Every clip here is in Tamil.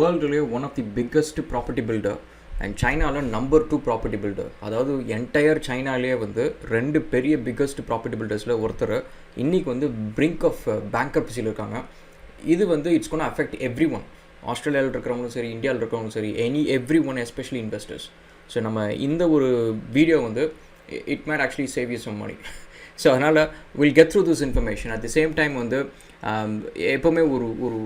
வேர்ல்டுலேயே one of the biggest property builder and சைனாவில் நம்பர் 2 ப்ராப்பர்ட்டி பில்டர். அதாவது என்டையர் சைனாலேயே வந்து 2 பெரிய பிக்கஸ்ட் ப்ராப்பர்ட்டி பில்டர்ஸில் ஒருத்தர் இன்றைக்கி வந்து பிரிங்க் ஆஃப் பேங்க்ரப்சியில் இருக்காங்க. இது வந்து it's gonna affect everyone. ஆஸ்திரேலியாவில் இருக்கிறவங்களும் சரி, இந்தியாவில் இருக்கிறவங்களும் சரி, everyone, especially investors. So நம்ம இந்த ஒரு வீடியோ வந்து it made actually save you some money. So அதனால் will get through this information. At the same time வந்து எப்போவுமே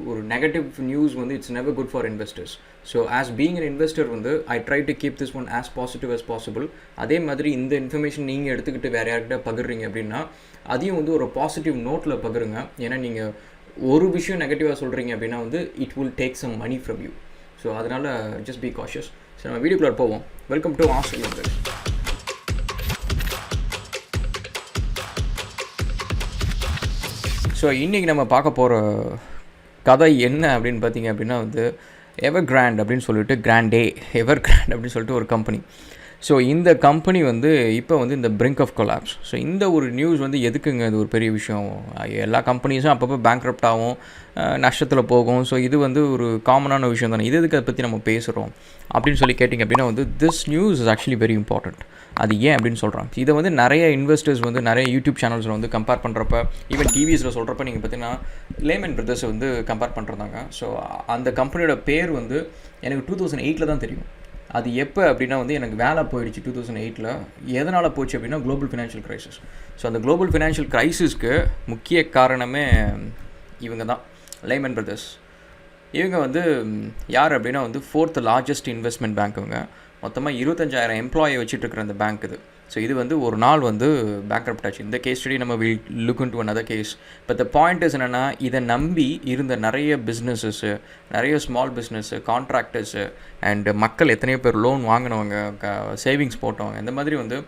ஒரு நெகட்டிவ் நியூஸ் வந்து it's never good for investors. So as being an investor வந்து I try to keep this one as positive as possible. அதே மாதிரி இந்த இன்ஃபர்மேஷன் நீங்கள் எடுத்துக்கிட்டு வேறு யார்கிட்ட பகிர்றீங்க அப்படின்னா அதையும் வந்து ஒரு பாசிட்டிவ் நோட்டில் பகிருங்க. ஏன்னா நீங்கள் ஒரு விஷயம் நெகட்டிவாக சொல்கிறீங்க அப்படின்னா வந்து it will take some money from you. So அதனால் ஜஸ்ட் பி காஷியஸ். ஸோ நம்ம வீடியோக்குள்ளே போவோம். Welcome to Australian guys. So இன்றைக்கி நம்ம பார்க்க போகிற கதை என்ன அப்படின்னு பார்த்தீங்க அப்படின்னா வந்து எவர் கிராண்ட் அப்படின்னு சொல்லிட்டு எவர் கிராண்ட் அப்படின்னு சொல்லிட்டு ஒரு கம்பெனி. ஸோ இந்த கம்பெனி வந்து இப்போ வந்து இந்த பிரிங்க் ஆஃப் கொலாப்ஸ். ஸோ இந்த ஒரு நியூஸ் வந்து எதுக்குங்க இது ஒரு பெரிய விஷயம்? எல்லா கம்பெனிஸும் அப்பப்போ பேங்க்ரப்ட் ஆகும், நஷ்டத்தில் போகும். ஸோ இது வந்து ஒரு காமனான விஷயம் தானே. இது எதுக்கு அதை பற்றி நம்ம பேசுகிறோம் அப்படின்னு சொல்லி கேட்டிங்க அப்படின்னா வந்து this news is actually very important. அது ஏன் அப்படின்னு சொல்கிறேன். இதை வந்து நிறைய இன்வெஸ்டர்ஸ் வந்து நிறைய யூடியூப் சேனல்ஸில் வந்து கம்பேர் பண்ணுறப்ப, ஈவன் டிவிஸில் சொல்கிறப்ப நீங்கள் பார்த்தீங்கன்னா லேமன் பிரதர்ஸ் வந்து கம்பேர் பண்ணுறாங்க. ஸோ அந்த கம்பெனியோட பேர் வந்து எனக்கு 2008 தான் தெரியும். அது எப்போ அப்படின்னா வந்து எனக்கு வேலை போயிடுச்சு 2008. எதனால் போச்சு அப்படின்னா குளோபல் ஃபினான்ஷியல் க்ரைசிஸ். ஸோ அந்த குளோபல் ஃபினான்ஷியல் க்ரைசிஸ்க்கு முக்கிய காரணமே இவங்க தான், லேமன் பிரதர்ஸ். இவங்க வந்து யார் அப்படின்னா வந்து 4th லார்ஜஸ்ட் இன்வெஸ்ட்மெண்ட் பேங்க். இவங்க மொத்தமாக 25,000 எம்ப்ளாயை வச்சுட்டு இருக்கிற அந்த பேங்க் இது. ஸோ இது வந்து ஒரு நாள் வந்து பேங்க்ரப்ட் ஆச்சு. இந்த கேஸ் ஸ்டடி நம்ம will look into another case. But the point is என்னென்னா, இதை நம்பி இருந்த நிறைய பிஸ்னஸஸ்ஸு, நிறைய ஸ்மால் பிஸ்னஸ்ஸு, கான்ட்ராக்டர்ஸு அண்ட் மக்கள் எத்தனையோ பேர் லோன் வாங்கினவங்க, சேவிங்ஸ் போட்டவங்க, இந்த மாதிரி வந்து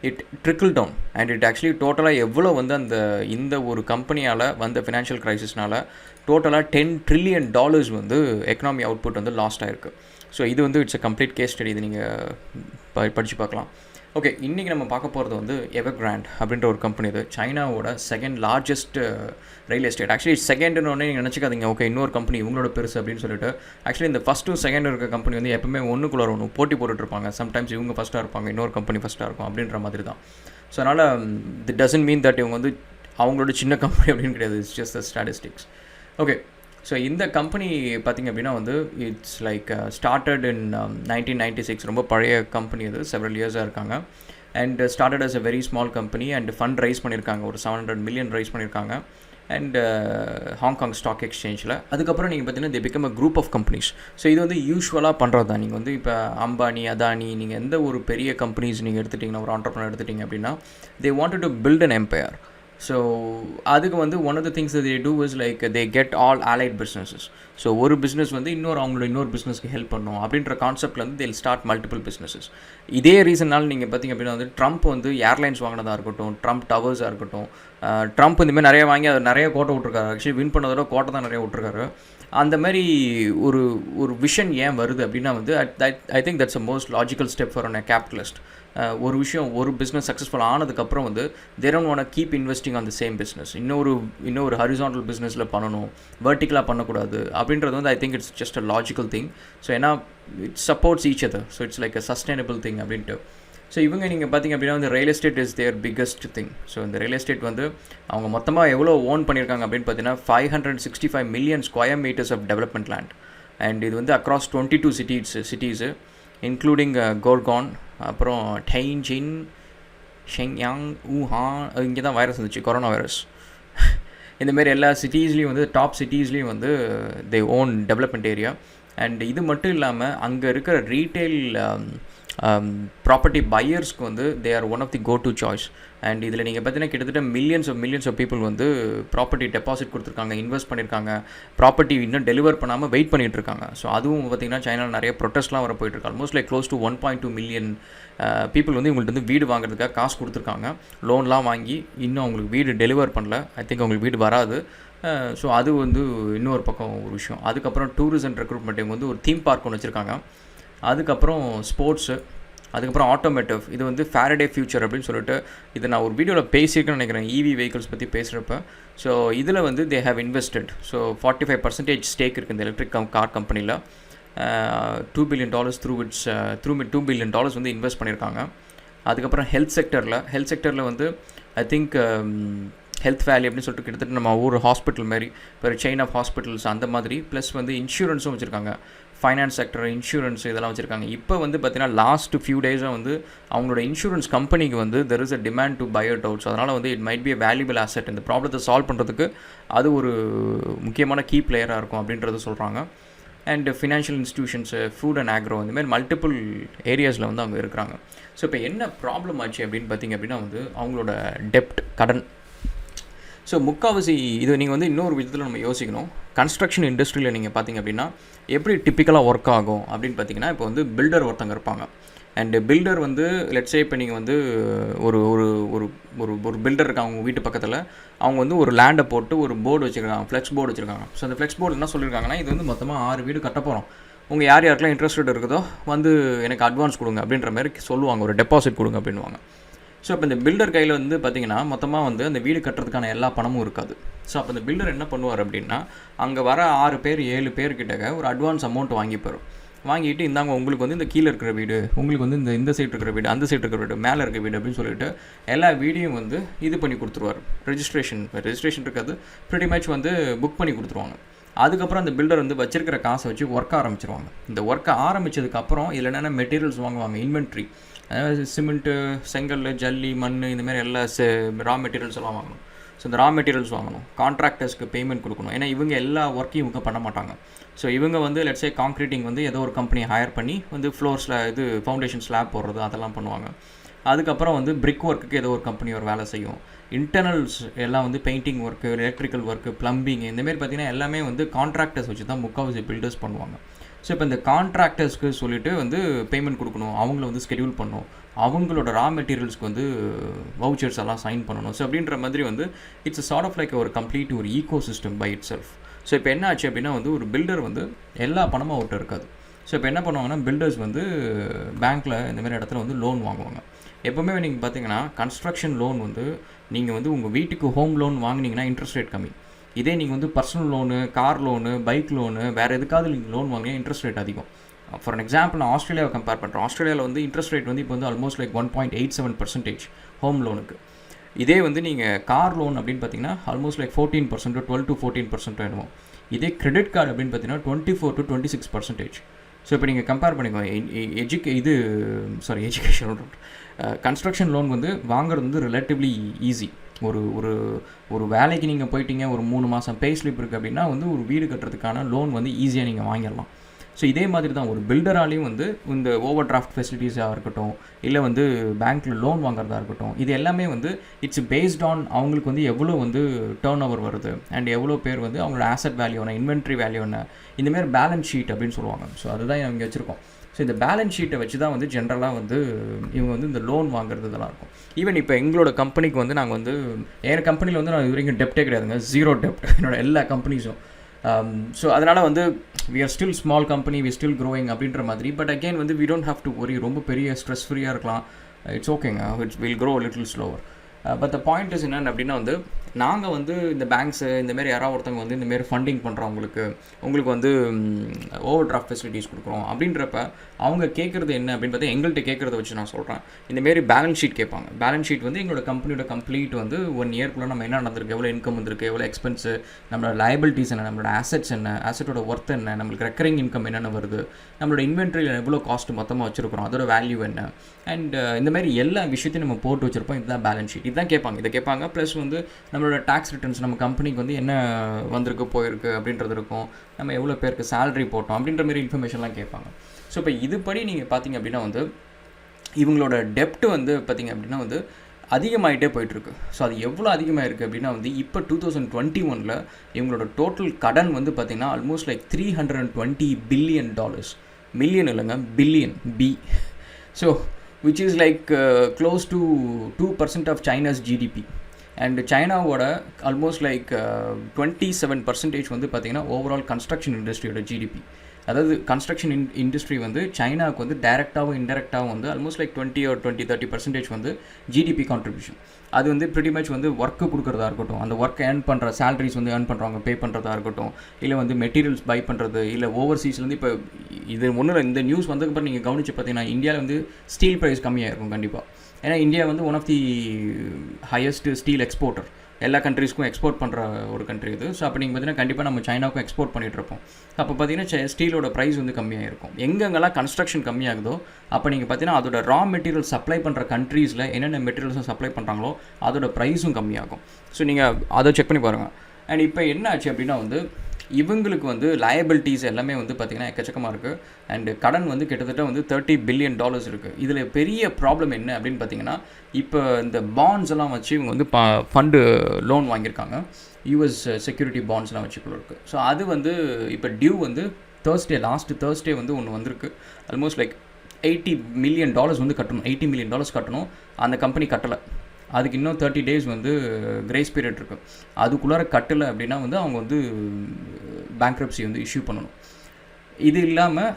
it trickle down and it actually டோட்டலாக எவ்வளோ வந்து இந்த ஒரு கம்பெனியால் வந்த ஃபினான்ஷியல் க்ரைசிஸ்னால் டோட்டலாக $10 trillion வந்து எக்கனாமி அவுட்புட் வந்து லாஸ்ட் ஆகிருக்கு. ஸோ இது வந்து it's a complete case study. இது நீங்கள் படித்து பார்க்கலாம். ஓகே, இன்றைக்கி நம்ம பார்க்க போகிறது வந்து எவர் கிராண்ட் அப்படின்ற ஒரு கம்பெனி. இது சைனாவோட 2nd largest real estate. Actually செகண்ட்னு ஒன்று நீங்கள் நினச்சிக்காதீங்க, ஓகே இன்னொரு கம்பெனி இவங்களோட பெருசு அப்படின்னு சொல்லிட்டு. ஆக்சுவலி இந்த ஃபஸ்ட்டும் செகண்ட் இருக்க கம்பெனி வந்து எப்பவுமே ஒன்றுக்குள்ள ஒன்று போட்டி போட்டுட்ருப்பாங்க. சம்டைம்ஸ் இவங்க ஃபஸ்ட்டாக இருப்பாங்க, இன்னொரு கம்பெனி ஃபஸ்ட்டாக இருக்கும் அப்படின்ற மாதிரி தான். ஸோ அதனால் இட் டசன்ட் மீன் தட் இவங்க வந்து அவங்களோட சின்ன கம்பெனி அப்படின்னு கிடையாது. It's just the statistics. Okay, so இந்த கம்பெனி பார்த்திங்க அப்படின்னா வந்து இட்ஸ் லைக் ஸ்டார்டட் இன் 1996. ரொம்ப பழைய கம்பெனி அது, செவரல் இயர்ஸாக இருக்காங்க. And started as a very small company and fund raise பண்ணியிருக்காங்க, ஒரு 700 million ரைஸ் பண்ணியிருக்காங்க. அண்ட் ஹாங்காங் ஸ்டாக் எக்ஸ்சேஞ்சில். அதுக்கப்புறம் நீங்கள் பார்த்தீங்கன்னா they become a group of companies. So இது வந்து யூஸ்வலாக பண்ணுறது தான். நீங்கள் வந்து இப்போ அம்பானி, அதானி, நீங்கள் எந்த ஒரு பெரிய கம்பெனிஸ் நீங்கள் எடுத்துட்டிங்கன்னா, ஒரு ஆண்டர்ப்ரனர் எடுத்துட்டிங்க அப்படின்னா they wanted to build an empire. So அதுக்கு வந்து one of the things they do is like they get all allied businesses. So ஒரு பிஸ்னஸ் வந்து அவங்களோட இன்னொரு பிஸ்னஸ்க்கு ஹெல்ப் பண்ணும் அப்படின்ற கான்செப்டில் வந்து தேல் ஸ்டார்ட் மல்டிபிள் பிஸ்னஸஸ். இதே ரீசனால் நீங்கள் பார்த்திங்க அப்படின்னா வந்து ட்ரம்ப் வந்து ஏர்லைன்ஸ் வாங்கினதாக இருக்கட்டும், ட்ரம்ப் டவர்ஸாக இருக்கட்டும், ட்ரம்ப் இந்தமாதிரி நிறைய வாங்கி அதை நிறைய கோட்டை விட்ருக்காரு. ஆக்சுவலி வின் பண்ணதோட கோட்டை தான் நிறைய விட்ருக்காரு. அந்த மாதிரி ஒரு விஷன் ஏன் வருது அப்படின்னா வந்து I think that's a most logical step for a capitalist. ஒரு விஷயம், ஒரு பிஸ்னஸ் சக்ஸஸ்ஃபுல் ஆனதுக்கப்புறம் வந்து they don't want to keep investing on the same business. இன்னொரு ஹரிசாண்டல் பிஸ்னஸில் பண்ணணும், வெர்டிக்கலாக பண்ணக்கூடாது அப்படின்றது வந்து I think it's just a logical thing. So ஏன்னா it supports each other. So it's like a sustainable thing அப்படின்ட்டு. ஸோ இவங்க நீங்கள் பார்த்திங்க அப்படின்னா வந்து real estate is their biggest thing. So இந்த ரியல் எஸ்டேட் வந்து அவங்க மொத்தமாக எவ்வளோ ஓன் பண்ணியிருக்காங்க அப்படின்னு பார்த்தீங்கன்னா 565 million square meters of development land. And இது வந்து அக்ராஸ் 22 சிட்டிஸு இன்க்ளூடிங் கோர்கான், அப்புறம் டைன்ஜின், ஷெங்யாங், ஊஹான். இங்கே தான் வைரஸ் வந்துச்சு, கொரோனா வைரஸ். இந்தமாரி எல்லா சிட்டிஸ்லேயும் வந்து டாப் சிட்டிஸ்லேயும் வந்து they own development area. And இது மட்டும் இல்லாமல் அங்கே இருக்கிற ரீட்டெயில் ப்ராப்பர்ட்டி பையர்ஸ்க்கு வந்து they are one of the go to choice. And இதில் நீங்கள் பார்த்தீங்கன்னா கிட்டத்தட்ட மில்லியன்ஸ் ஆஃப் பீப்புள் வந்து ப்ராப்பர்ட்டி டெபாசிட் கொடுத்துருக்காங்க, இன்வெஸ்ட் பண்ணியிருக்காங்க, ப்ராப்பர்ட்டி இன்னும் டெலிவர் பண்ணாமல் வெயிட் பண்ணிகிட்டு இருக்காங்க. ஸோ அதுவும் பார்த்திங்கன்னா சைனாவில் நிறைய ப்ரொட்டஸ்ட்லாம் வர போயிட்டுருக்கு. Almost like close to 1.2 million people வந்து இவங்கள்ட்ட வந்து வீடு வாங்குறதுக்காக காசு கொடுத்துருக்காங்க, லோன்லாம் வாங்கி. இன்னும் அவங்களுக்கு வீடு டெலிவர் பண்ணல. ஐ திங்க் அவங்களுக்கு வீடு வராது. ஸோ அது வந்து இன்னொரு பக்கம் ஒரு விஷயம். அதுக்கப்புறம் டூரிசம் அண்ட் ரெக்ரூட்மெண்ட். இவங்க வந்து ஒரு தீம் பார்க் ஒன்று வச்சுருக்காங்க. அதுக்கப்புறம் ஸ்போர்ட்ஸு, அதுக்கப்புறம் ஆட்டோமேட்டிவ். இது வந்து ஃபேரடே ஃபியூச்சர் அப்படின்னு சொல்லிட்டு இதை நான் ஒரு வீடியோவில் பேசியிருக்கேன்னு நினைக்கிறேன், இவி வெஹிக்கிள்ஸ் பற்றி பேசுகிறப்ப. ஸோ இதில் வந்து they have invested. So 45% stake இருக்குது இந்த எலக்ட்ரிக் கார் கம்பெனியில். $2 billion $2 billion வந்து இன்வெஸ்ட் பண்ணியிருக்காங்க. அதுக்கப்புறம் ஹெல்த் செக்டரில் வந்து ஐ திங்க் ஹெல்த் வேலி அப்படின்னு சொல்லிட்டு கிட்டத்தட்ட நம்ம ஒரு ஹாஸ்பிட்டல் மாதிரி இப்போ செயின் ஆஃப் ஹாஸ்பிட்டல்ஸ் அந்த மாதிரி, ப்ளஸ் வந்து இன்சூரன்ஸும் வச்சுருக்காங்க, ஃபைனான்ஸ் செக்டர், இன்சூரன்ஸ் இதெல்லாம் வச்சுருக்காங்க. இப்போ வந்து பார்த்திங்கன்னா லாஸ்ட் ஃபியூ டேஸாக வந்து அவங்களோட இன்சூரன்ஸ் கம்பெனிக்கு வந்து there is a demand to buy it out. So அதனால் வந்து it might be a valuable asset. இந்த ப்ராப்ளத்தை சால்வ் பண்ணுறதுக்கு அது ஒரு முக்கியமான கீ பிளேயராக இருக்கும் அப்படின்றது சொல்கிறாங்க. And financial institutions, food and agro, இந்தமாதிரி மல்டிபிள் ஏரியாஸில் வந்து அவங்க இருக்கிறாங்க. ஸோ இப்போ என்ன ப்ராப்ளம் ஆச்சு அப்படின்னு பார்த்திங்க அப்படின்னா வந்து அவங்களோட டெப்ட், கடன். ஸோ முக்கால்வாசி இது நீங்கள் வந்து இன்னொரு விதத்தில் நம்ம யோசிக்கணும். கன்ஸ்ட்ரக்ஷன் இண்டஸ்ட்ரியில் நீங்கள் பார்த்திங்க அப்படின்னா எப்படி டிப்பிக்கலாக ஒர்க் ஆகும் அப்படின்னு பார்த்தீங்கன்னா, இப்போ வந்து பில்டர் ஒருத்தங்க இருப்பாங்க. அண்டு பில்டர் வந்து லெட்ஸே இப்போ நீங்கள் வந்து ஒரு ஒரு ஒரு ஒரு ஒரு பில்டர் இருக்காங்க அவங்க வீட்டு பக்கத்தில், அவங்க வந்து ஒரு லேண்டை போட்டு ஒரு போர்டு வச்சுருக்காங்க, ஃப்ளெக்ஸ் போர்டு வச்சுருக்காங்க. ஸோ அந்த ஃப்ளெக்ஸ் போர்டு என்ன சொல்லியிருக்காங்கன்னா, இது வந்து மொத்தமாக 6 வீடு கட்ட போகிறோம், உங்கள் யாருக்கெல்லாம் இன்ட்ரெஸ்டட் இருக்குதோ வந்து எனக்கு அட்வான்ஸ் கொடுங்க அப்படின்ற மாதிரி சொல்லுவாங்க, ஒரு டெபாசிட் கொடுங்க அப்படின்வாங்க. ஸோ அப்போ இந்த பில்டர் கையில் வந்து பார்த்திங்கன்னா மொத்தமாக வந்து அந்த வீடு கட்டுறதுக்கான எல்லா பணமும் இருக்காது. ஸோ அப்போ இந்த பில்டர் என்ன பண்ணுவார் அப்படின்னா, அங்கே வர 6 பேர் 7 பேர்கிட்ட ஒரு அட்வான்ஸ் அமௌண்ட் வாங்கிப்பார். வாங்கிட்டு இந்தாங்க உங்களுக்கு வந்து இந்த கீழே இருக்கிற வீடு, உங்களுக்கு வந்து இந்த சைடு இருக்கிற வீடு, அந்த சைடு இருக்கிற வீடு, மேலே இருக்கிற வீடு அப்படின்னு சொல்லிட்டு எல்லா வீடியும் வந்து இது பண்ணி கொடுத்துருவார். ரெஜிஸ்ட்ரேஷன் இருக்காது, ப்ரிட்டி மச் வந்து புக் பண்ணி கொடுத்துருவாங்க. அதுக்கப்புறம் அந்த பில்டர் வந்து வச்சிருக்கிற காசை வச்சு ஒர்க் ஆரம்பிச்சிருவாங்க. இந்த ஒர்க்கை ஆரம்பித்ததுக்கப்புறம் இதில் என்னென்ன மெட்டீரியல்ஸ் வாங்குவாங்க, இன்வென்ட்ரி, அதாவது சிமெண்ட்டு, செங்கல், ஜல்லி, மண், இந்தமாதிரி எல்லா ரா மெட்டீரியல்ஸ் எல்லாம் வாங்கணும். ஸோ இந்த ரா மெட்டீரியல்ஸ் வாங்கணும், கான்ட்ராக்டர்ஸ்க்கு பேமெண்ட் கொடுக்கணும். ஏன்னா இவங்க எல்லா ஒர்க்கையும் இவங்க பண்ண மாட்டாங்க. ஸோ இவங்க வந்து லெட்ஸே கான்க்ரீட்டிங் வந்து ஏதோ ஒரு கம்பெனியை ஹையர் பண்ணி வந்து ஃப்ளோர்ஸில் இது ஃபவுண்டேஷன் ஸ்லாப் போடுறது அதெல்லாம் பண்ணுவாங்க. அதுக்கப்புறம் வந்து பிரிக் ஒர்க்குக்கு ஏதோ ஒரு கம்பெனி ஒரு வேலை செய்யும். இன்டர்னல்ஸ் எல்லாம் வந்து painting work, electrical work, plumbing, இந்தமாரி பார்த்திங்கன்னா எல்லாமே வந்து கான்ட்ராக்டர்ஸ் வச்சு தான் முக்கால்வாசி பில்டர்ஸ் பண்ணுவாங்க. ஸோ இப்போ இந்த கான்ட்ராக்டர்ஸ்க்கு சொல்லிவிட்டு வந்து பேமெண்ட் கொடுக்கணும், அவங்கள வந்து ஸ்கெடியூல் பண்ணணும், அவங்களோட ரா மெட்டீரியல்ஸ்க்கு வந்து வவுச்சர்ஸ் எல்லாம் சைன் பண்ணணும். ஸோ அப்படின்ற மாதிரி வந்து இட்ஸ் சார்ட் ஆஃப் லைக் ஒரு கம்ப்ளீட் ஒரு ecosystem by itself. So இப்போ என்ன ஆச்சு அப்படின்னா வந்து ஒரு பில்டர் வந்து எல்லா பணமும் அவர்கிட்ட இருக்காது. ஸோ இப்போ என்ன பண்ணுவாங்கன்னா, பில்டர்ஸ் வந்து பேங்க்கில் இந்தமாதிரி இடத்துல வந்து லோன் வாங்குவாங்க. எப்போவுமே நீங்கள் பார்த்தீங்கன்னா கன்ஸ்ட்ரக்ஷன் லோன் வந்து நீங்கள் வந்து உங்கள் வீட்டுக்கு ஹோம் லோன் வாங்கினீங்கன்னா இன்ட்ரெஸ்ட் ரேட் கம்மி. இதே நீங்கள் வந்து personal loan, car loan, bike loan, வேறு எதுக்காவது நீங்கள் லோன் வாங்கினீங்கன்னா இன்ட்ரெஸ்ட் ரேட் அதிகம். ஃபார் அன் எக்ஸாம்பிள் நான் ஆஸ்திரேலியாவை கம்பேர் பண்ணுறேன். ஆஸ்திரேலியாவில் வந்து இன்ட்ரெஸ்ட் ரேட் வந்து இப்போ வந்து ஆல்மோஸ்ட் லைக் 1.87% ஹோம் லோனுக்கு. இதே வந்து நீங்கள் கார் லோன் அப்படின்னு பார்த்தீங்கன்னா ஆல்மோஸ்ட் லைக் 14%, 12 to 14% ஆகிடுவோம். இதே கிரெடிட் கார்டு அப்படின்னு பார்த்தீங்கன்னா 24 to 26%. ஸோ இப்போ நீங்கள் கம்பேர் பண்ணிக்கோங்க. எஜுகேஷன் கன்ஸ்ட்ரக்ஷன் லோன் வந்து வாங்குறது வந்து ரிலேட்டிவ்லி ஈஸி. ஒரு ஒரு ஒரு வேலைக்கு நீங்கள் போயிட்டீங்க, ஒரு 3 மாதம் பே ஸ்லிப் இருக்குது அப்படின்னா வந்து ஒரு வீடு கட்டுறதுக்கான லோன் வந்து ஈஸியாக நீங்கள் வாங்கிடலாம். ஸோ இதே மாதிரி தான் ஒரு பில்டராலையும் வந்து இந்த ஓவர் டிராஃப்ட் ஃபெசிலிட்டிஸாக இருக்கட்டும், இல்லை வந்து பேங்க்கில் லோன் வாங்குறதா இருக்கட்டும், இது எல்லாமே வந்து இட்ஸ் பேஸ்ட் ஆன் அவங்களுக்கு வந்து எவ்வளோ வந்து டேர்ன் ஓவர் வருது அண்ட் எவ்வளோ பேர் வந்து அவங்களோட ஆசெட் வேல்யூ என்ன, இன்வென்ட்ரி வேல்யூ என்ன, இந்தமாரி பேலன்ஸ் ஷீட் அப்படின்னு சொல்லுவாங்க. ஸோ அதுதான் இங்கே வச்சுருக்கோம். ஸோ இந்த பேலன்ஸ் ஷீட்டை வச்சு தான் வந்து ஜென்ரலாக வந்து இவங்க வந்து இந்த லோன் வாங்குறது இதெல்லாம் இருக்கும். ஈவன் இப்போ எங்களோட கம்பெனிக்கு வந்து நாங்கள் வந்து என் கம்பெனியில் வந்து நான் இது வரைக்கும் டெப்டே கிடையாதுங்க, 0 டெப்ட் என்னோட எல்லா கம்பெனிஸும். ஸோ அதனால் வந்து we are still small company, we still growing அப்படின்ற மாதிரி. பட் அகெயின் வந்து we don't have to worry, ரொம்ப பெரிய ஸ்ட்ரெஸ் ஃப்ரீயாக இருக்கலாம். இட்ஸ் ஓகேங்க, it's will grow a little slower. But the point is என்னென்னு அப்படின்னா வந்து நாங்கள் வந்து இந்த பேங்க்ஸு இந்தமாரி யாராவது ஒருத்தவங்க வந்து இந்தமாரி ஃபண்டிங் பண்ணுறவங்களுக்கு உங்களுக்கு வந்து ஓவர் டிராஃப்ட் ஃபெசிலிட்டிஸ் கொடுக்குறோம் அப்படின்றப்ப அவங்க கேட்குறது என்ன அப்படின்னு பார்த்தா எங்கள்கிட்ட கேட்குறத வச்சு நான் சொல்கிறேன். இந்தமாரி பேலன்ஸ் ஷீட் கேட்பாங்க. பேலன்ஸ் ஷீட் வந்து எங்களோட கம்பெனியோட கம்ப்ளீட் வந்து 1 இயர்க்குள்ளே நம்ம என்ன நடந்திருக்கு, எவ்வளோ இன்கம் வந்திருக்கு, எவ்வளோ எக்ஸ்பென்ஸு, நம்மளோட லைபிலிட்டிஸ் என்ன, நம்மளோட ஆசெட்ஸ் என்ன, ஆசெட்டோட ஒர்த் என்ன, நம்மளுக்கு ரெக்கரிங் இன்கம் என்னென்ன வருது, நம்மளோட இன்வென்ட்ரியில் எவ்வளோ காஸ்ட் மொத்தமாக வச்சுருக்கிறோம், அதோட வேல்யூ என்ன, அண்ட் இந்தமாரி எல்லா விஷயத்தையும் நம்ம போட்டு வச்சுருப்போம். இதுதான் பேலன்ஸ் ஷீட். இதுதான் கேட்பாங்க. இதை கேட்பாங்க. ப்ளஸ் வந்து நம்மளோட டேக்ஸ் ரிட்டர்ன்ஸ், நம்ம கம்பெனிக்கு வந்து என்ன வந்திருக்கு போயிருக்கு அப்படின்றது இருக்கும், நம்ம எவ்வளோ பேருக்கு சேலரி போட்டோம் அப்படின்ற மாதிரி இன்ஃபர்மேஷன்லாம் கேட்பாங்க. ஸோ இப்போ இதுபடி நீங்கள் பார்த்தீங்க அப்படின்னா வந்து இவங்களோட டெப்ட் வந்து பார்த்திங்க அப்படின்னா வந்து அதிகமாகிட்டே போயிட்டுருக்கு. ஸோ அது எவ்வளோ அதிகமாக இருக்குது அப்படின்னா வந்து இப்போ 2021 இவங்களோட டோட்டல் கடன் வந்து பார்த்திங்கன்னா ஆல்மோஸ்ட் லைக் $320 billion. மில்லியன் இல்லைங்க, billion, B. So which is like close to 2% of China's GDP. And சைனாவோட ஆல்மோஸ்ட் லைக் 27% வந்து பார்த்திங்கன்னா ஓவரால் கன்ஸ்ட்ரக்ஷன் இண்டஸ்ட்ரியோட ஜிடிபி. அதாவது கன்ஸ்ட்ரக்ஷன் இண்டஸ்ட்ரி வந்து சைனாவுக்கு வந்து டைரெக்டாகவும் இன்டெரக்டாகவும் வந்து ஆல்மோஸ்ட் லைக் 20-30% வந்து ஜிடிபி கான்ட்ரிபியூஷன். அது வந்து ப்ரிட்டி மச் வந்து ஒர்க்கு கொடுக்குறதா இருக்கட்டும், அந்த ஒர்க் ஏர்ன் பண்ணுற சேலரிஸ் வந்து ஏர்ன் பண்ணுறவங்க பே பண்ணுறதா இருக்கட்டும், இல்லை வந்து மெட்டீரியல்ஸ் பை பண்ணுறது, இல்லை ஓவர்சீஸ்லேருந்து இப்போ இது ஒன்றும் இந்த நியூஸ் வந்ததுக்கப்புறம் நீங்கள் கவனித்து பார்த்தீங்கன்னா இந்தியாவில் வந்து ஸ்டீல் ப்ரைஸ் கம்மியாக இருக்கும் கண்டிப்பாக. ஏன்னா இந்தியா வந்து one of the highest steel exporter, எல்லா கண்ட்ரீஸ்க்கும் எக்ஸ்போர்ட் பண்ணுற ஒரு கண்ட்ரி இது. ஸோ அப்போ நீங்கள் பார்த்தீங்கன்னா கண்டிப்பாக நம்ம சைனாவுக்கும் எக்ஸ்போர்ட் பண்ணிகிட்ருப்போம். அப்போ பார்த்தீங்கன்னா ஸ்டீலோட ப்ரைஸ் வந்து கம்மியாக இருக்கும். எங்கெங்கெல்லாம் கன்ஸ்ட்ரக்ஷன் கம்மியாகுதோ அப்போ நீங்கள் பார்த்தீங்கன்னா அதோட ரா மெட்டீரியல் சப்ளை பண்ணுற கண்ட்ரீஸில் என்னென்ன மெட்டீரியல்ஸும் சப்ளை பண்ணுறாங்களோ அதோட ப்ரைஸும் கம்மியாகும். ஸோ நீங்கள் அதை செக் பண்ணி பாருங்கள். அண்ட் இப்போ என்ன ஆச்சு அப்படின்னா வந்து இவங்களுக்கு வந்து லயபிலிட்டிஸ் எல்லாமே வந்து பார்த்திங்கன்னா எக்கச்சக்கமாக இருக்குது. அண்டு கடன் வந்து கிட்டத்தட்ட வந்து $30 billion இருக்குது. இதில் பெரிய ப்ராப்ளம் என்ன அப்படின்னு பார்த்தீங்கன்னா இப்போ இந்த பாண்ட்ஸ் எல்லாம் வச்சு இவங்க வந்து ஃபண்டு லோன் வாங்கியிருக்காங்க, யூஎஸ் செக்யூரிட்டி பாண்ட்ஸ்லாம் வச்சுக்குள்ள இருக்குது. ஸோ அது வந்து இப்போ டியூ வந்து லாஸ்ட் தேர்ஸ்டே வந்து ஒன்று வந்திருக்கு. ஆல்மோஸ்ட் லைக் $80 million வந்து கட்டணும், $80 million கட்டணும். அந்த கம்பெனி கட்டலை, அதுக்கு இன்னும் 30 days வந்து கிரேஸ் பீரியட் இருக்குது. அதுக்குள்ளார கட்டலை அப்படின்னா வந்து அவங்க வந்து பேங்க்ரப்சி வந்து இஷ்யூ பண்ணணும். இது இல்லாமல்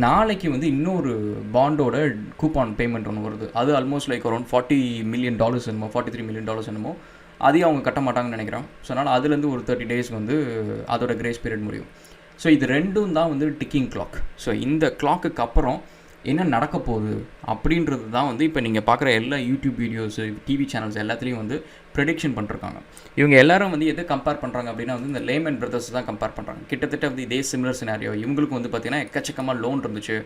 நாளைக்கு வந்து இன்னொரு பாண்டோட கூப்பான் பேமெண்ட் ஒன்று வருது. அது ஆல்மோஸ்ட் லைக் அரௌண்ட் $40 million என்னமோ, $43 million என்னமோ, அதையும் அவங்க கட்ட மாட்டாங்கன்னு நினைக்கிறேன். ஸோ அதனால் அதுலேருந்து ஒரு 30 days வந்து அதோட கிரேஸ் பீரியட் முடியும். ஸோ இது ரெண்டும் தான் வந்து டிக்கிங் கிளாக். ஸோ இந்த கிளாக்குக்கு அப்புறம் என்ன நடக்க போகுது அப்படின்றது தான் வந்து இப்போ நீங்கள் பார்க்குற எல்லா யூடியூப் வீடியோஸு, டிவி சேனல்ஸ் எல்லாத்துலேயும் வந்து ப்ரெடிக்ஷன் பண்ணிருக்காங்க. இவங்க எல்லாரும் வந்து எதை கம்பேர் பண்ணுறாங்க அப்படின்னா வந்து இந்த லேமன் பிரதர்ஸ் தான் கம்பேர் பண்ணுறாங்க. கிட்டத்தட்ட வந்து இதே சிமிலர் சினாரியோ. இவங்களுக்கும் வந்து பார்த்திங்கன்னா எக்கச்சக்கமாக லோன் இருந்துச்சு.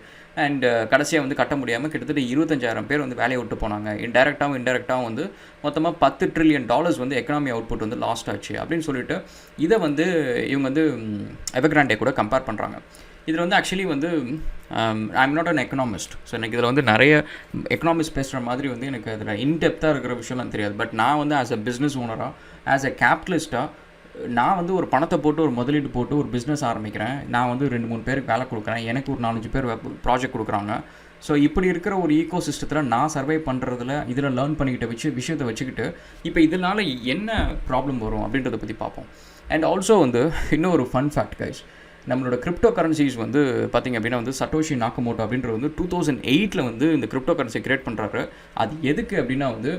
அண்ட் கடைசியாக வந்து கட்ட முடியாமல் கிட்டத்தட்ட 25,000 பேர் வந்து வேலையை விட்டு போனாங்க. இன்டெரக்டாகவும் வந்து மொத்தமாக $10 trillion வந்து எக்கனாமி அவுட்புட் வந்து லாஸ்ட் ஆச்சு அப்படின்னு சொல்லிட்டு இதை வந்து இவங்க வந்து எவர்கிராண்டே கூட கம்பேர் பண்ணுறாங்க. இதில் வந்து ஆக்சுவலி வந்து I am not an economist. So எனக்கு இதில் வந்து நிறைய எக்கனாமிஸ்ட் பேசுகிற மாதிரி வந்து எனக்கு அதில் இன்டெப்த்தாக இருக்கிற விஷயம்லாம் தெரியாது. பட் நான் வந்து ஆஸ் அ பிஸ்னஸ் ஓனராக, ஆஸ் அ கேபிட்டலிஸ்ட்டாக, நான் வந்து ஒரு பணத்தை போட்டு ஒரு முதலீடு போட்டு ஒரு பிஸ்னஸ் ஆரம்பிக்கிறேன். நான் வந்து 2-3 பேருக்கு வேலை கொடுக்குறேன், எனக்கு ஒரு 4-5 பேர் ப்ராஜெக்ட் கொடுக்குறாங்க. ஸோ இப்படி இருக்கிற ஒரு ஈகோ சிஸ்டத்தில் நான் சர்வை பண்ணுறதுல இதில் லேர்ன் பண்ணிக்கிட்ட விஷயத்தை வச்சுக்கிட்டு இப்போ இதனால் என்ன ப்ராப்ளம் வரும் அப்படின்றத பற்றி பார்ப்போம். அண்ட் ஆல்சோ வந்து இன்னும் ஒரு ஃபன் ஃபேக்ட் கைஸ், நம்மளோட கிரிப்டோ கரன்சிஸ் வந்து பார்த்திங்க அப்படின்னா வந்து சட்டோஷி நாக்கமோட்டோ அப்படின்றது வந்து 2008 வந்து இந்த கிரிப்டோ கரன்சி கிரியேட் பண்ணுறாரு. அது எதுக்கு அப்படின்னா வந்து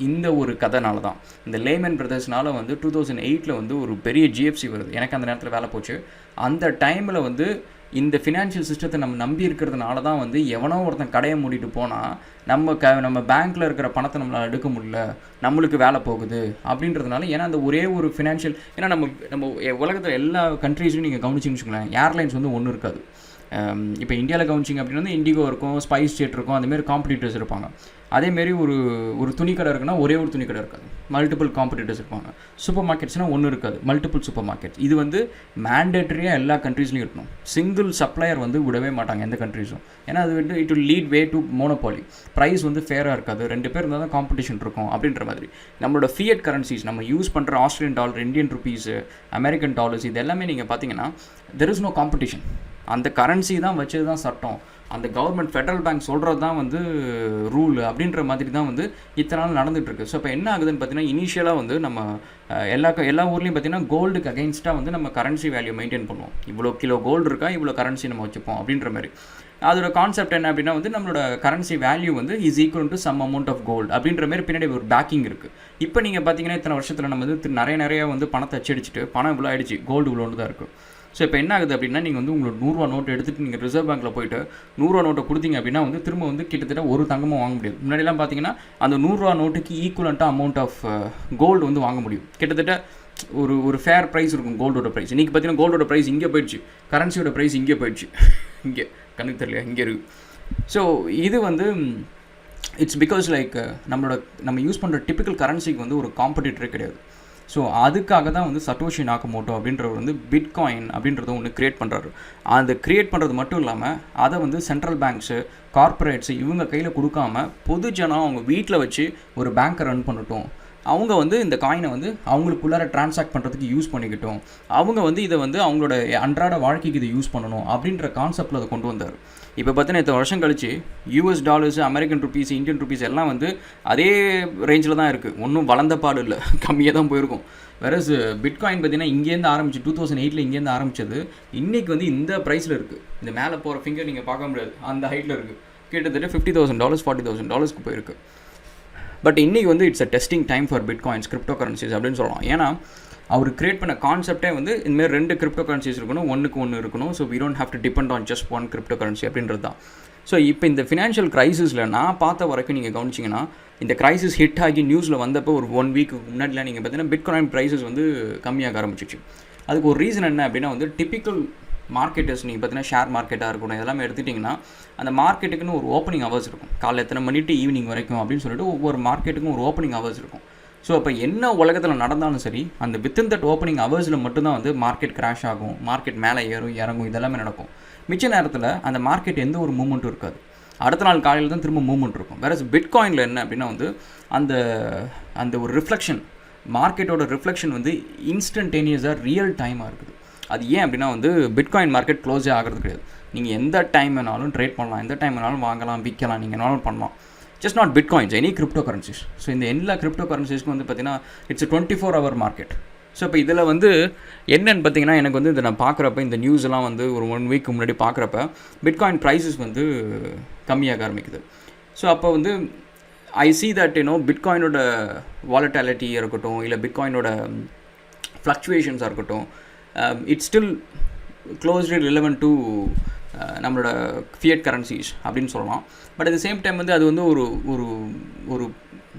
இந்த ஒரு கதைனால தான். இந்த லேமன் பிரதர்ஸ்னால வந்து 2008 வந்து ஒரு பெரிய ஜிஎஃப்சி வருது. எனக்கு அந்த நேரத்தில் வேலை போச்சு. அந்த டைமில் வந்து இந்த ஃபினான்ஷியல் சிஸ்டத்தை நம்ம நம்பி இருக்கிறதுனால தான் வந்து எவனோ ஒருத்தன் கடையை மூடிட்டு போனால் நம்ம பேங்க்கில் இருக்கிற பணத்தை நம்மளால் எடுக்க முடியல, நம்மளுக்கு வேலை போகுது அப்படின்றதுனால. ஏன்னா அந்த ஒரே ஒரு ஃபினான்ஷியல், ஏன்னா நம்ம உலகத்தில் எல்லா கண்ட்ரீஸ்லையும் நீங்கள் கவனிச்சின்னு வச்சுக்கோங்களேன், ஏர்லைன்ஸ் வந்து ஒன்றும் இருக்காது. இப்போ இந்தியாவில் கவனிச்சிங்க அப்படின்னா வந்து இண்டிகோ இருக்கும், ஸ்பைஸ் ஜெட் இருக்கும், அந்தமாரி காம்படிட்டர்ஸ் இருப்பாங்க. அதேமாரி ஒரு துணிக்கடை இருக்குன்னா ஒரே ஒரு துணிக்கடை இருக்காது, மல்டிபிள் காம்படிட்டர்ஸ் இருப்பாங்க. சூப்பர் மார்க்கெட்ஸ்னால் ஒன்றும் இருக்காது, மல்டிபிள் சூப்பர் மார்க்கெட்ஸ். இது வந்து மேண்டேட்டரியாக எல்லா கண்ட்ரீஸ்லையும் இருக்கணும். சிங்கிள் சப்ளையர் வந்து விடவே மாட்டாங்க எந்த கண்ட்ரீஸும். ஏன்னா அது வந்து it will lead way to monopoly. Price வந்து ஃபேராக இருக்காது, 2 பேர் இருந்தால் தான் காம்படிஷன் இருக்கும் அப்படின்ற மாதிரி. நம்மளோட ஃபியட் கரன்சிஸ் நம்ம யூஸ் பண்ணுற Australian dollar, Indian rupees, American dollars, இது எல்லாமே நீங்கள் பார்த்தீங்கன்னா தெர் இஸ் நோ காம்படிஷன். அந்த கரன்சி தான் வச்சது தான் சட்டம், அந்த கவர்மெண்ட் ஃபெடரல் பேங்க் சொல்கிறது தான் வந்து ரூல் அப்படின்ற மாதிரி தான் வந்து இத்தனை நாள் நடந்துகிட்ருக்கு. ஸோ இப்போ என்ன ஆகுதுன்னு பார்த்தீங்கன்னா இனிஷியலாக வந்து நம்ம எல்லா ஊர்லேயும் பார்த்தீங்கன்னா கோல்டுக்கு அகைன்ஸ்டாக வந்து நம்ம கரன்சி வேல்யூ மெயின்டைன் பண்ணுவோம். இவ்வளோ கிலோ கோல்டு இருக்கா, இவ்வளோ கரன்சி நம்ம வச்சுப்போம் அப்படின்ற மாதிரி. அதோட கான்செப்ட் என்ன அப்படின்னா வந்து நம்மளோட கரன்சி வேல்யூ வந்து is equal to some amount of gold அப்படின்ற மாதிரி பின்னாடி ஒரு பேக்கிங் இருக்குது. இப்போ நீங்கள் பார்த்தீங்கன்னா இத்தனை வருஷத்தில் நம்ம வந்து நிறைய வந்து பணத்தை அச்சடிச்சிட்டு பணம் இவ்வளோ ஆகிடுச்சு, கோல்டு இவ்வளோன்னு தான் இருக்குது. ஸோ இப்போ என்ன ஆகுது அப்படின்னா நீங்கள் வந்து உங்களோட 100 ரூபா நோட்டு எடுத்துகிட்டு நீங்கள் ரிசர்வ் பேங்க்கில் போய்ட்டு 100 ரூபா நோட்டை கொடுத்தீங்க அப்படின்னா வந்து திரும்ப வந்து கிட்டத்தட்ட ஒரு தங்கமும் வாங்க முடியாது. முன்னாடிலாம் பார்த்தீங்கன்னா அந்த 100 ரூபா நோட்டுக்கு ஈக்குவலண்ட்டாக அமௌண்ட் ஆஃப் கோல்டு வந்து வாங்க முடியும். கிட்டத்தட்ட ஒரு ஃபேர் ப்ரைஸ் இருக்கும் கோல்டோட ப்ரைஸ். இன்றைக்கி பார்த்தீங்கன்னா கோல்டோட ப்ரைஸ் இங்கே போயிடுச்சு, கரன்சியோட ப்ரைஸ் இங்கே போயிடுச்சு, இங்கே கண்ணுக்கு தெரியல இங்கே இருக்குது. ஸோ இது வந்து இட்ஸ் பிகாஸ் லைக் நம்ம யூஸ் பண்ணுற டிப்பிக்கல் கரன்சிக்கு வந்து ஒரு காம்படிட்டரே கிடையாது. ஸோ அதுக்காக தான் வந்து சட்டோஷி நாக்கமோட்டோ அப்படின்றவர் வந்து பிட்காயின் அப்படின்றத ஒன்று க்ரியேட் பண்ணுறாரு. அது க்ரியேட் பண்ணுறது மட்டும் இல்லாமல் அதை வந்து சென்ட்ரல் பேங்க்ஸு, கார்ப்பரேட்ஸு இவங்க கையில் கொடுக்காம பொதுஜனம் அவங்க வீட்டில் வச்சு ஒரு பேங்க்கை ரன் பண்ணட்டும். அவங்க வந்து இந்த காயினை வந்து அவங்களுக்குள்ளார ட்ரான்சாக்ட் பண்ணுறதுக்கு யூஸ் பண்ணிக்கிட்டோம், அவங்க வந்து இதை வந்து அவங்களோட அன்றாட வாழ்க்கைக்கு இதை யூஸ் பண்ணணும் அப்படின்ற கான்செப்டில் அதை கொண்டு வந்தார். இப்போ பார்த்தீங்கன்னா இத்தனை வருஷம் கழிச்சு US dollars, American rupees, Indian rupees எல்லாம் வந்து அதே ரேஞ்சில் தான் இருக்குது, ஒன்றும் வளர்ந்த பாடு இல்லை, கம்மியாக தான் போயிருக்கும். வேறஸ் பிட்காயின் பார்த்தீங்கன்னா இங்கேருந்து ஆரம்பிச்சு 2008 இங்கேருந்து ஆரம்பித்தது இன்றைக்கி வந்து இந்த ப்ரைஸில் இருக்குது. இந்த மேலே போகிற ஃபிங்கர் நீங்கள் பார்க்க முடியாது, அந்த ஹைட்டில் இருக்குது. கிட்டத்தட்ட $50,000 $40,000 போயிருக்கு. பட் இன்றைக்கி வந்து it's a testing time for bitcoins, crypto currencies அப்படின்னு சொல்லலாம். ஏன்னா அவர் கிரியேட் பண்ண கான்செப்டே வந்து இந்தமாதிரி 2 கிரிப்டோ கரன்சிஸ் இருக்கணும், ஒன்றுக்கு ஒன்று இருக்கணும். So we don't have to depend on just one crypto currency அப்படின்றது தான். ஸோ இப்போ இந்த ஃபினான்ஷியல் க்ரைசிஸில் நான் பார்த்த வரைக்கும் நீங்கள் கவனிச்சிங்கன்னா, இந்த க்ரைசிஸ் ஹிட் ஆகி நியூஸில் வந்தப்போ ஒரு 1 வீக்கு முன்னாடிலாம் நீங்கள் பார்த்தீங்கன்னா பிட்காயின் ப்ரைஸஸ் வந்து கம்மியாக ஆரம்பிச்சிச்சு. அதுக்கு ஒரு ரீசன் என்ன அப்படின்னா வந்து டிப்பிக்கல் மார்க்கெட்டர்ஸ், நீங்கள் பார்த்தீங்கன்னா ஷேர் மார்க்கெட்டாக இருக்கணும், இதெல்லாமே எடுத்துட்டிங்கன்னா அந்த மார்க்கெட்டுக்குன்னு ஒரு ஓப்பனிங் ஹவர்ஸ் இருக்கும், காலைல எத்தனை மணி டு ஈவினிங் வரைக்கும் அப்படின்னு சொல்லிட்டு ஒவ்வொரு மார்க்கெட்டுக்கும் ஒரு ஓப்பனிங் ஹவர்ஸ் இருக்கும். ஸோ அப்போ என்ன உலகத்தில் நடந்தாலும் சரி, அந்த வித்தின் தட் ஓப்பனிங் ஹவர்ஸில் மட்டும்தான் வந்து மார்க்கெட் கிராஷ் ஆகும், மார்க்கெட் மேலே ஏறும் இறங்கும், இதெல்லாமே நடக்கும். மிச்ச நேரத்தில் அந்த மார்க்கெட் எந்த ஒரு மூவ்மெண்ட்டும் இருக்காது, அடுத்த நாள் காலையில் தான் திரும்ப மூவ்மெண்ட் இருக்கும். வேறு பிட்காயினில் என்ன அப்படின்னா வந்து அந்த அந்த ஒரு ரிஃப்ளெக்ஷன், மார்க்கெட்டோட ரிஃப்ளெக்ஷன் வந்து இன்ஸ்டன்டேனியஸாக ரியல் டைமாக இருக்குது. அது ஏன் அப்படின்னா வந்து பிட்காயின் மார்க்கெட் க்ளோஸே ஆகிறது கிடையாது. நீங்கள் எந்த டைம் வேணாலும் ட்ரேட் பண்ணலாம், எந்த டைம் வேணாலும் வாங்கலாம், விற்கலாம், நீங்கள் வேணாலும் பண்ணலாம். Just not bitcoins, any crypto currencies. So இந்த எல்லா கிரிப்டோ கரன்சிஸ்க்கு வந்து பார்த்தீங்கன்னா இட்ஸ் 24 hour மார்க்கெட். ஸோ இப்போ இதில் வந்து என்னென்னு பார்த்தீங்கன்னா, எனக்கு வந்து இதை நான் பார்க்குறப்ப, இந்த நியூஸ் எல்லாம் வந்து ஒரு 1 வீக் முன்னாடி பார்க்குறப்ப பிட்காயின் ப்ரைஸஸ் வந்து கம்மியாக ஆரம்பிக்குது. ஸோ அப்போ வந்து ஐ சி தட் பிட்காயினோட வாலட்டாலிட்டியாக இருக்கட்டும், இல்லை பிட்காயினோட ஃப்ளக்சுவேஷன்ஸாக இருக்கட்டும், it's still closely relevant to நம்மளோட ஃபியட் கரன்சிஸ் அப்படின்னு சொல்லலாம். But at the same time வந்து அது வந்து ஒரு ஒரு ஒரு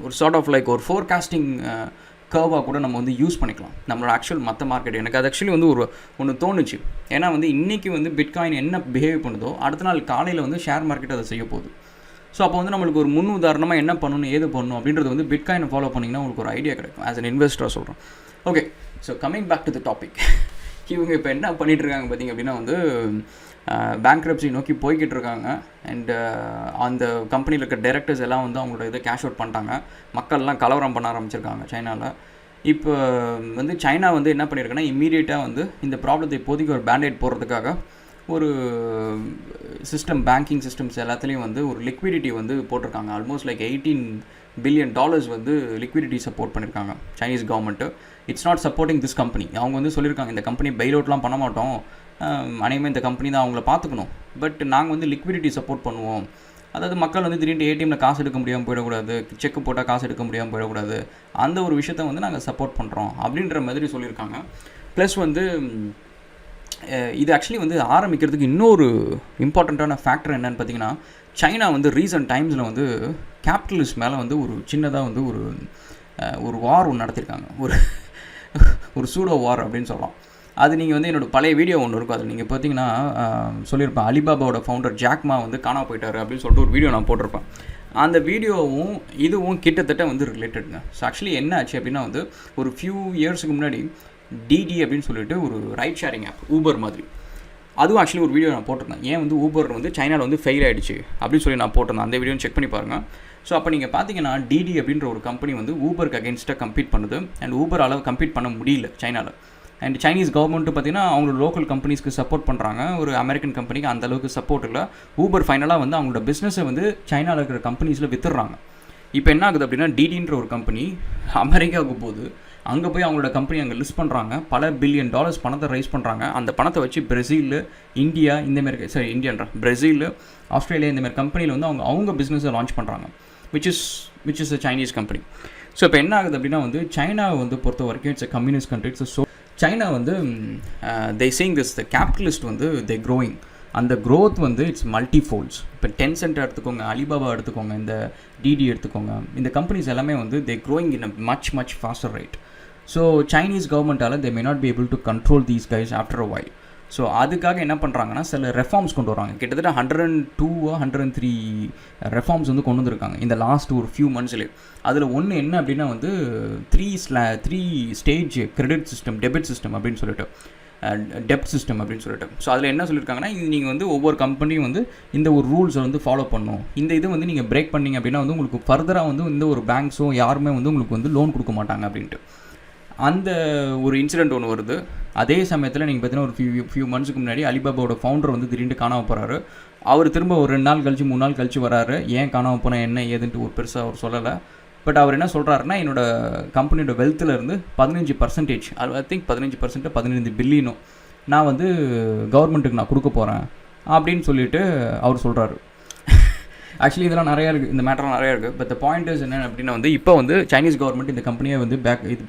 ஒரு சார்ட் ஆஃப் லைக் ஒரு ஃபோர்காஸ்டிங் கர்வாக கூட நம்ம வந்து யூஸ் பண்ணிக்கலாம் நம்மளோட ஆக்சுவல் மற்ற மார்க்கெட். எனக்கு அது ஆக்சுவலி வந்து ஒன்று தோணுச்சு. ஏன்னா வந்து இன்றைக்கி வந்து பிட்காயின் என்ன பிஹேவ் பண்ணுதோ அடுத்த நாள் காலையில் வந்து ஷேர் மார்க்கெட் அதை செய்ய போகுது. ஸோ அப்போ வந்து நம்மளுக்கு ஒரு முன் உதாரணமாக என்ன பண்ணணும், ஏது பண்ணணும் அப்படின்றது வந்து பிட்காயினை ஃபாலோ பண்ணிங்கன்னா உங்களுக்கு ஒரு ஐடியா கிடைக்கும். ஆஸ் அன் இன்வெஸ்டராக சொல்கிறேன். Okay, so coming back to the topic. இவங்க இப்போ என்ன பண்ணிகிட்ருக்காங்க பார்த்திங்க அப்படின்னா வந்து பேங்க்ரப்சி நோக்கி போய்கிட்டு இருக்காங்க. அண்ட் அந்த கம்பெனியில் இருக்க டைரக்டர்ஸ் எல்லாம் வந்து அவங்களோட இதை கேஷ் அவுட் பண்ணிட்டாங்க. மக்கள்லாம் கலவரம் பண்ண ஆரம்பிச்சிருக்காங்க சைனாவில். இப்போ வந்து சைனா வந்து என்ன பண்ணியிருக்குன்னா, இம்மீடியட்டாக வந்து இந்த ப்ராப்ளத்தை இப்போதைக்கு ஒரு பேண்டேட் போடுறதுக்காக ஒரு சிஸ்டம், பேங்கிங் சிஸ்டம்ஸ் எல்லாத்துலேயும் வந்து ஒரு லிக்விடிட்டி வந்து போட்டிருக்காங்க. ஆல்மோஸ்ட் லைக் $18 billion வந்து லிக்விடிட்டி சப்போர்ட் பண்ணியிருக்காங்க Chinese government. It's not supporting this company. அவங்க வந்து சொல்லியிருக்காங்க, இந்த கம்பெனி பெயில் அவுட்லாம் பண்ண மாட்டோம், அனைவமே இந்த கம்பெனி தான் அவங்கள பார்த்துக்கணும், பட் நாங்கள் வந்து லிக்விடிட்டி சப்போர்ட் பண்ணுவோம். அதாவது மக்கள் வந்து திடீர்னு ஏடிஎம்மில் காசு எடுக்க முடியாமல் போயிடக்கூடாது, செக்கு போட்டால் காசு எடுக்க முடியாமல் போயிடக்கூடாது, அந்த ஒரு விஷயத்த வந்து நாங்கள் சப்போர்ட் பண்ணுறோம் அப்படின்ற மாதிரி சொல்லியிருக்காங்க. ப்ளஸ் வந்து இது ஆக்சுவலி வந்து ஆரம்பிக்கிறதுக்கு இன்னொரு இம்பார்ட்டண்ட்டான ஃபேக்டர் என்னென்னு பார்த்தீங்கன்னா, சைனா வந்து ரீசன்ட் டைம்ஸில் வந்து கேபிட்டலிஸ்ட் மேலே வந்து ஒரு சின்னதாக வந்து ஒரு வார் ஒன்று நடத்தியிருக்காங்க. ஒரு சூடோ வார் அப்படின்னு சொல்லலாம். அது நீங்கள் வந்து என்னோடய பழைய வீடியோ ஒன்று இருக்கும், அதில் நீங்கள் பார்த்தீங்கன்னா சொல்லியிருப்பேன், அலிபாபாவோட ஃபவுண்டர் ஜாக்மா வந்து காணாம போயிட்டார் அப்படின்னு சொல்லிட்டு ஒரு வீடியோ நான் போட்டிருப்பேன். அந்த வீடியோவும் இதுவும் கிட்டத்தட்ட வந்து ரிலேட்டடுங்க. ஸோ ஆக்சுவலி என்ன ஆச்சு அப்படின்னா வந்து ஒரு ஃபியூ இயர்ஸுக்கு முன்னாடி டிடி அப்படின்னு சொல்லிட்டு ஒரு ரைட் ஷேரிங் ஆப், ஊபர் மாதிரி, அதுவும் ஆக்சுவலி ஒரு வீடியோ நான் போட்டிருந்தேன். ஏன் வந்து ஊபர் வந்து சைனாவில் வந்து ஃபெயில் ஆகிடுச்சு அப்படின்னு சொல்லி நான் போட்டிருந்தேன். அந்த வீடியோ செக் பண்ணி பாருங்கள். ஸோ அப்போ நீங்கள் பார்த்தீங்கன்னா டிடி அப்படின்ற ஒரு கம்பெனி வந்து ஊபருக்கு அகேன்ஸ்டாக கம்பீட் பண்ணுது. அண்ட் ஊபர் அளவு கம்பீட் பண்ண முடியல சைனாவில். அண்ட் சைனீஸ் கவர்மெண்ட்டு பார்த்தீங்கன்னா அவங்களோட லோக்கல் கம்பெனிஸ்க்கு சப்போர்ட் பண்ணுறாங்க. ஒரு அமெரிக்கன் கம்பெனிக்கு அந்தளவுக்கு சப்போர்ட் இல்லை. ஊபர் ஃபைனலாக வந்து அவங்களோட பிஸ்னஸை வந்து சைனாவில் இருக்கிற கம்பெனிஸில் வித்துடுறாங்க. இப்போ என்ன ஆகுது அப்படின்னா, டிடின்ற ஒரு கம்பெனி அமெரிக்காவுக்கு போகுது. அங்கே போய் அவங்களோட கம்பெனி அங்கே லிஸ்ட் பண்ணுறாங்க. பல $1 billion பணத்தை ரைஸ் பண்ணுறாங்க. அந்த பணத்தை வச்சு பிரேசில், இந்தியா, பிரேசில், ஆஸ்திரேலியா இந்தமாரி கம்பெனியில் வந்து அவங்க பிஸ்னஸை லான்ச் பண்ணுறாங்க. Which is a Chinese company. So இப்போ என்ன ஆகுது அப்படின்னா வந்து சைனாவை வந்து பொறுத்த வரைக்கும் it's a communist country. So China வந்து they saying this, the capitalist வந்து தே க்ரோயிங். அந்த க்ரோத் வந்து இட்ஸ் மல்டிஃபோல்ட்ஸ். இப்போ டென்சென்ட் எடுத்துக்கோங்க, அலிபாபா எடுத்துக்கோங்க, இந்த டிடி எடுத்துக்கோங்க, இந்த கம்பெனிஸ் எல்லாமே வந்து they growing in a much faster rate. So Chinese கவர்மெண்ட்டால் they may not be able to control these guys after a while. So அதுக்காக என்ன பண்ணுறாங்கன்னா, சில ரெஃபார்ம்ஸ் கொண்டு வராங்க. கிட்டத்தட்ட 102 or 103 ரெஃபார்ம்ஸ் வந்து கொண்டு வந்திருக்காங்க இந்த லாஸ்ட் ஒரு ஃபியூ மந்த்ஸ்லேயே. அதில் ஒன்று என்ன அப்படின்னா வந்து 3 stage credit system, debit system அப்படின்னு சொல்லிட்டு. டெப்ட் சிஸ்டம் அப்படின்னு சொல்லிட்டு. ஸோ அதில் என்ன சொல்லியிருக்காங்கன்னா, நீங்கள் வந்து ஒவ்வொரு கம்பெனியும் வந்து இந்த ஒரு ரூல்ஸை வந்து ஃபாலோ பண்ணணும். இந்த இது வந்து நீங்கள் பிரேக் பண்ணிங்க அப்படின்னா வந்து உங்களுக்கு ஃபர்தராக வந்து இந்த ஒரு பேங்க்ஸும் யாருமே வந்து உங்களுக்கு வந்து லோன் கொடுக்க மாட்டாங்க அப்படின்ட்டு. அந்த ஒரு இன்சிடெண்ட் ஒன்று வருது. அதே சமயத்தில் நீங்கள் பார்த்தீங்கன்னா ஒரு ஃபியூ மந்த்ஸுக்கு முன்னாடி அலிபாபாவோட ஃபவுண்டர் வந்து திடீர்னு காணாமல் போகிறாரு. அவர் திரும்ப ஒரு 2 நாள் கழிச்சு 3 நாள் கழிச்சு வராரு. ஏன் காணாமல் போனால் என்ன ஏதுன்ட்டு ஒரு பெருசாக அவர் சொல்லலை. பட் அவர் என்ன சொல்கிறாருன்னா, என்னோட கம்பெனியோட வெல்த்தில் இருந்து 15%, ஐ திங்க் 15%, 15 பில்லியனோ நான் வந்து கவர்மெண்ட்டுக்கு நான் கொடுக்க போகிறேன் அப்படின்னு சொல்லிட்டு அவர் சொல்கிறாரு. ஆக்சுவலி இதெல்லாம் நிறையா இருக்குது, இந்த மேட்டர்லாம் நிறையா இருக்குது. பட் த பாயிண்ட் இஸ் என்ன அப்படின்னா வந்து இப்போ வந்து சைனீஸ் கவர்மெண்ட் இந்த கம்பெனியை வந்து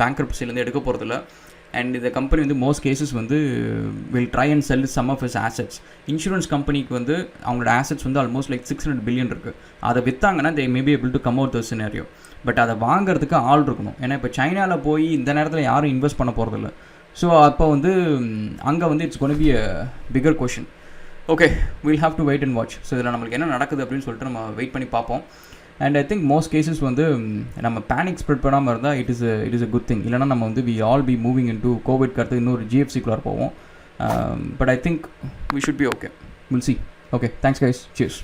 பேங்க்ரப்சிலேருந்து எடுக்க போகிறதில்ல. அண்ட் இந்த கம்பெனி வந்து மோஸ்ட் கேசஸ் வந்து will try and sell some of is assets. Insurance கம்பெனிக்கு வந்து அவங்களோட ஆசெட்ஸ் வந்து ஆல்மோஸ்ட் லைக் 600 பில்லியன் இருக்குது. அதை விற்றாங்கன்னா they maybe able to come out the scenario. But அதை வாங்குறதுக்கு ஆள் இருக்கணும். ஏன்னா இப்போ சைனாவில் போய் இந்த நேரத்தில் யாரும் இன்வெஸ்ட் பண்ண போகிறதில்ல. ஸோ அப்போ வந்து அங்கே வந்து it's gonna be a bigger question. Okay, will have to wait and watch. So இதில் நம்மளுக்கு என்ன நடக்குது அப்படின்னு சொல்லிட்டு நம்ம வெயிட் பண்ணி பார்ப்போம். And I think most cases வந்து நம்ம பேனிக் ஸ்ப்ரெட் பண்ணாமல் இருந்தால் it is a good thing. இல்லைனா நம்ம வந்து we all be moving in to கோவிட்க்கு அடுத்து இன்னொரு GFCக்குள்ளார போவோம். But I think we should be okay. Will see. Okay, thanks guys. Cheers.